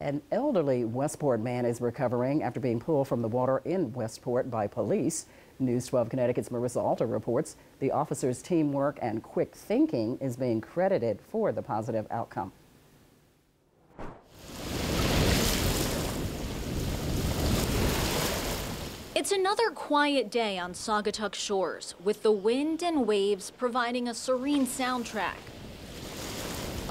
An elderly Westport man is recovering after being pulled from the water in Westport by police. News 12 Connecticut's Marissa Alter reports the officers' teamwork and quick thinking is being credited for the positive outcome. It's another quiet day on Saugatuck shores, with the wind and waves providing a serene soundtrack.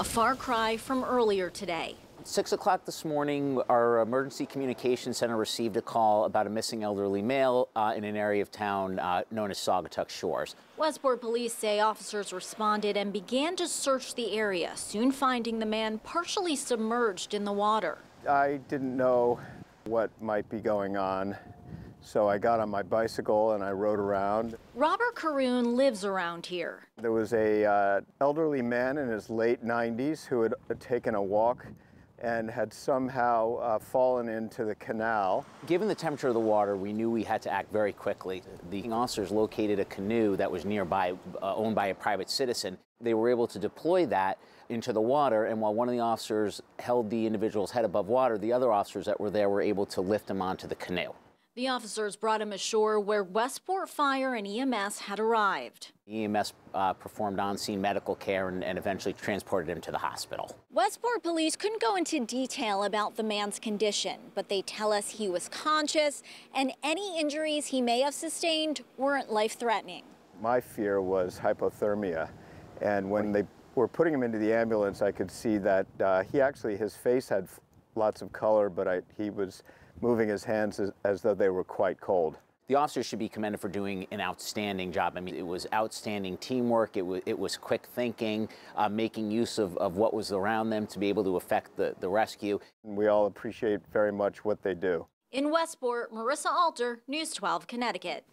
A far cry from earlier today. 6 o'clock this morning, our emergency communications center received a call about a missing elderly male in an area of town known as Saugatuck Shores. Westport police say officers responded and began to search the area, soon finding the man partially submerged in the water. I didn't know what might be going on, so I got on my bicycle and I rode around. Robert Caroon lives around here. There was a elderly man in his late 90s who had taken a walk and had somehow fallen into the canal. Given the temperature of the water, we knew we had to act very quickly. The officers located a canoe that was nearby, owned by a private citizen. They were able to deploy that into the water, and while one of the officers held the individual's head above water, the other officers that were there were able to lift him onto the canoe. The officers brought him ashore where Westport Fire and EMS had arrived. EMS performed on-scene medical care and eventually transported him to the hospital. Westport police couldn't go into detail about the man's condition, but they tell us he was conscious and any injuries he may have sustained weren't life-threatening. My fear was hypothermia, and when they were putting him into the ambulance, I could see that his face had lots of color, but he was moving his hands as though they were quite cold. The officers should be commended for doing an outstanding job. I mean, it was outstanding teamwork, it was quick thinking, making use of what was around them to be able to effect the rescue. And we all appreciate very much what they do. In Westport, Marissa Alter, News 12 Connecticut.